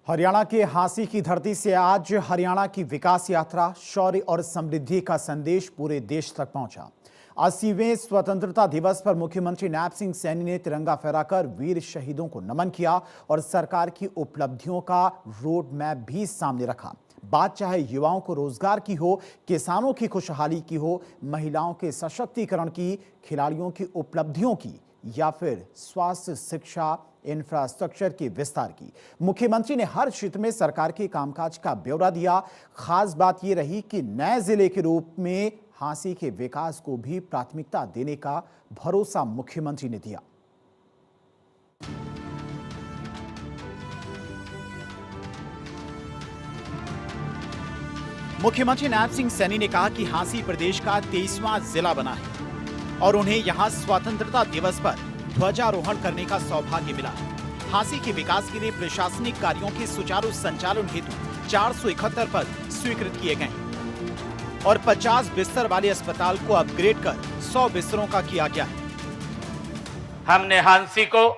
हरियाणा के हांसी की धरती से आज हरियाणा की विकास यात्रा, शौर्य और समृद्धि का संदेश पूरे देश तक पहुंचा। 80वें स्वतंत्रता दिवस पर मुख्यमंत्री नैप सिंह सैनी ने तिरंगा फहराकर वीर शहीदों को नमन किया और सरकार की उपलब्धियों का रोड मैप भी सामने रखा। बात चाहे युवाओं को रोजगार की हो, किसानों की खुशहाली की हो, महिलाओं के सशक्तिकरण की, खिलाड़ियों की उपलब्धियों की या फिर स्वास्थ्य, शिक्षा, इंफ्रास्ट्रक्चर के विस्तार की, मुख्यमंत्री ने हर क्षेत्र में सरकार के कामकाज का ब्यौरा दिया। खास बात यह रही कि नए जिले के रूप में हांसी के विकास को भी प्राथमिकता देने का भरोसा मुख्यमंत्री ने दिया। मुख्यमंत्री नैप सिंह सैनी ने कहा कि हांसी प्रदेश का 23वां जिला बना है और उन्हें यहां स्वतंत्रता दिवस पर ध्वजारोहण करने का सौभाग्य मिला। हांसी के विकास के लिए प्रशासनिक कार्यों के सुचारू संचालन हेतु 471 पद स्वीकृत किए गए और 50 बिस्तर वाले अस्पताल को अपग्रेड कर 100 बिस्तरों का किया गया है। हमने हांसी को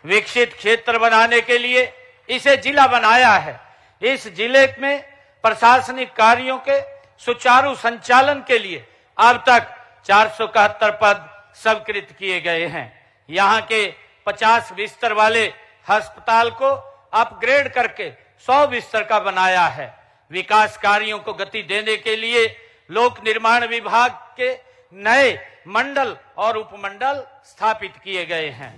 विकसित क्षेत्र बनाने के लिए इसे जिला बनाया है। इस जिले में प्रशासनिक कार्यों के सुचारू संचालन के लिए अब तक 471 पद स्वीकृत किए गए हैं। यहाँ के 50 बिस्तर वाले अस्पताल को अपग्रेड करके 100 बिस्तर का बनाया है। विकास कार्यों को गति देने के लिए लोक निर्माण विभाग के नए मंडल और उपमंडल स्थापित किए गए हैं।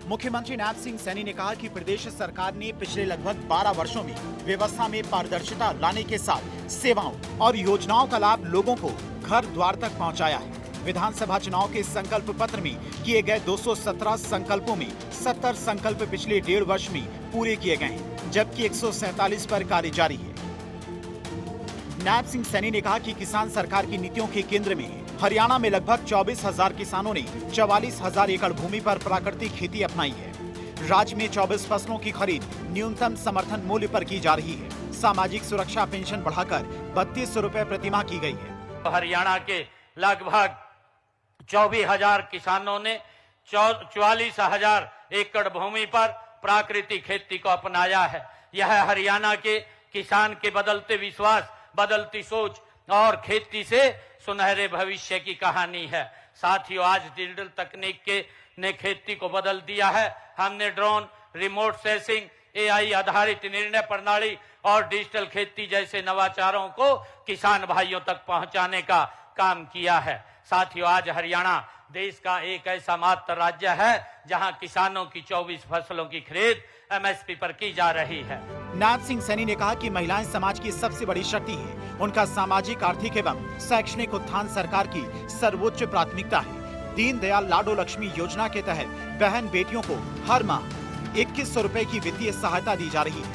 मुख्यमंत्री नैप सिंह सैनी ने कहा कि प्रदेश सरकार ने पिछले लगभग 12 वर्षों में व्यवस्था में पारदर्शिता लाने के साथ सेवाओं और योजनाओं का लाभ लोगों को घर द्वार तक पहुंचाया है। विधानसभा चुनाव के संकल्प पत्र में किए गए 217 संकल्पों में 70 संकल्प पिछले 1.5 वर्ष में पूरे किए गए हैं, जबकि 147 पर कार्य जारी है। नैप सिंह सैनी ने कहा कि किसान सरकार की नीतियों के केंद्र में है। हरियाणा में लगभग 24,000 किसानों ने 44,000 एकड़ भूमि पर प्राकृतिक खेती अपनाई है। राज्य में 24 फसलों की खरीद न्यूनतम समर्थन मूल्य पर की जा रही है। सामाजिक सुरक्षा पेंशन बढ़ाकर 32 रुपए प्रतिमाह की गई है। हरियाणा के लगभग 24,000 किसानों ने 44,000 एकड़ भूमि पर प्राकृतिक खेती को अपनाया है। यह हरियाणा के किसान के बदलते विश्वास, बदलती सोच और खेती से सुनहरे भविष्य की कहानी है। साथियों, आज डिजिटल तकनीक ने खेती को बदल दिया है। हमने ड्रोन, रिमोट सेंसिंग, एआई आधारित निर्णय प्रणाली और डिजिटल खेती जैसे नवाचारों को किसान भाइयों तक पहुंचाने का काम किया है। साथियों, आज हरियाणा देश का एक ऐसा मात्र राज्य है जहां किसानों की 24 फसलों की खरीद एमएसपी पर की जा रही है। नैप सिंह सैनी ने कहा कि महिलाएं समाज की सबसे बड़ी शक्ति है। उनका सामाजिक, आर्थिक एवं शैक्षणिक उत्थान सरकार की सर्वोच्च प्राथमिकता है। दीनदयाल लाडो लक्ष्मी योजना के तहत बहन बेटियों को हर माह 2100 रुपए की वित्तीय सहायता दी जा रही है।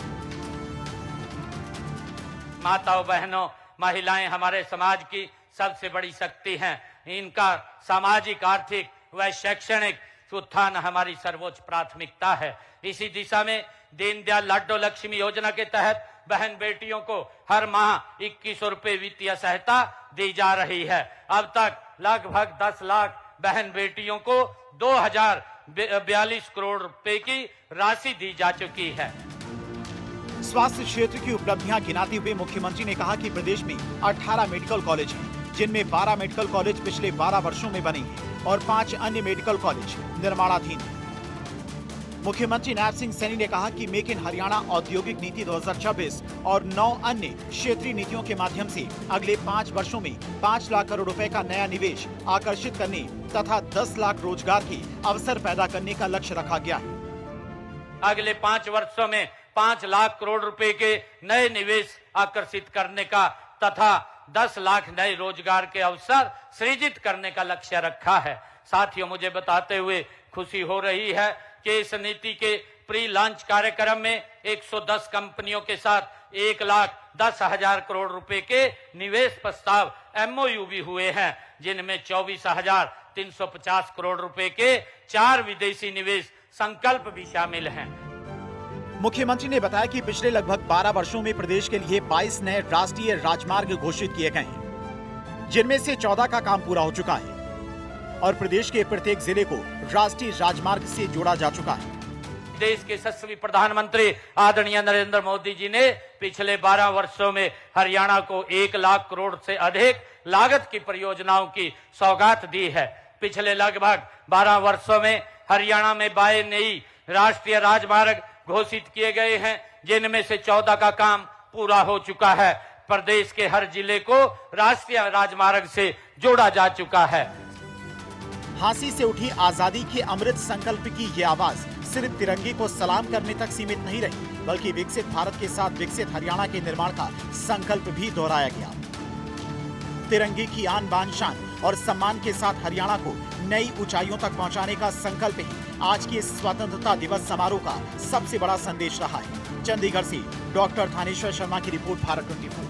माताओं, बहनों, महिलाएं हमारे समाज की सबसे बड़ी शक्ति हैं। इनका सामाजिक, आर्थिक व शैक्षणिक उत्थान हमारी सर्वोच्च प्राथमिकता है। इसी दिशा में दीनदयाल लाडो लक्ष्मी योजना के तहत बहन बेटियों को हर माह 2100 रुपए वित्तीय सहायता दी जा रही है। अब तक लगभग 10 लाख बहन बेटियों को 2042 करोड़ रुपए की राशि दी जा चुकी है। स्वास्थ्य क्षेत्र की उपलब्धियां गिनाते हुए मुख्यमंत्री ने कहा कि प्रदेश में 18 मेडिकल कॉलेज हैं, जिनमें 12 मेडिकल कॉलेज पिछले 12 वर्षों में बने हैं और 5 अन्य मेडिकल कॉलेज निर्माणाधीन हैं। मुख्यमंत्री नैप सिंह सैनी ने कहा कि मेक इन हरियाणा औद्योगिक नीति 2026 और 9 अन्य क्षेत्रीय नीतियों के माध्यम से अगले 5 वर्षों में 5 लाख करोड़ रुपए का नया निवेश आकर्षित करने तथा 10 लाख रोजगार के अवसर पैदा करने का लक्ष्य रखा गया है। अगले 5 वर्षों में 5 लाख करोड़ रुपए के नए निवेश आकर्षित करने का तथा 10 लाख नए रोजगार के अवसर सृजित करने का लक्ष्य रखा है। साथियों, मुझे बताते हुए खुशी हो रही है कि इस नीति के प्री लॉन्च कार्यक्रम में 110 कंपनियों के साथ 1,10,000 करोड़ रुपए के निवेश प्रस्ताव एमओयू भी हुए हैं, जिनमें 24,350 करोड़ रुपए के 4 विदेशी निवेश संकल्प भी शामिल हैं। मुख्यमंत्री ने बताया कि पिछले लगभग 12 वर्षों में प्रदेश के लिए 22 नए राष्ट्रीय राजमार्ग घोषित किए गए हैं, जिनमें से 14 का काम पूरा हो चुका है और प्रदेश के प्रत्येक जिले को राष्ट्रीय राजमार्ग से जोड़ा जा चुका है। देश के यशस्वी प्रधानमंत्री आदरणीय नरेंद्र मोदी जी ने पिछले 12 वर्षों में हरियाणा को 1 लाख करोड़ से अधिक लागत की परियोजनाओं की सौगात दी है। पिछले लगभग 12 वर्षों में हरियाणा में 22 नई राष्ट्रीय राजमार्ग घोषित किए गए हैं, जिनमें से 14 का काम पूरा हो चुका है। प्रदेश के हर जिले को राष्ट्रीय राजमार्ग से जोड़ा जा चुका है। झांसी से उठी आजादी के अमृत संकल्प की ये आवाज सिर्फ तिरंगे को सलाम करने तक सीमित नहीं रही, बल्कि विकसित भारत के साथ विकसित हरियाणा के निर्माण का संकल्प भी दोहराया गया। तिरंगे की आन बान शान और सम्मान के साथ हरियाणा को नई ऊंचाइयों तक पहुंचाने का संकल्प ही आज के स्वतंत्रता दिवस समारोह का सबसे बड़ा संदेश रहा है। चंडीगढ़ से डॉक्टर थानेश्वर शर्मा की रिपोर्ट, भारत 24।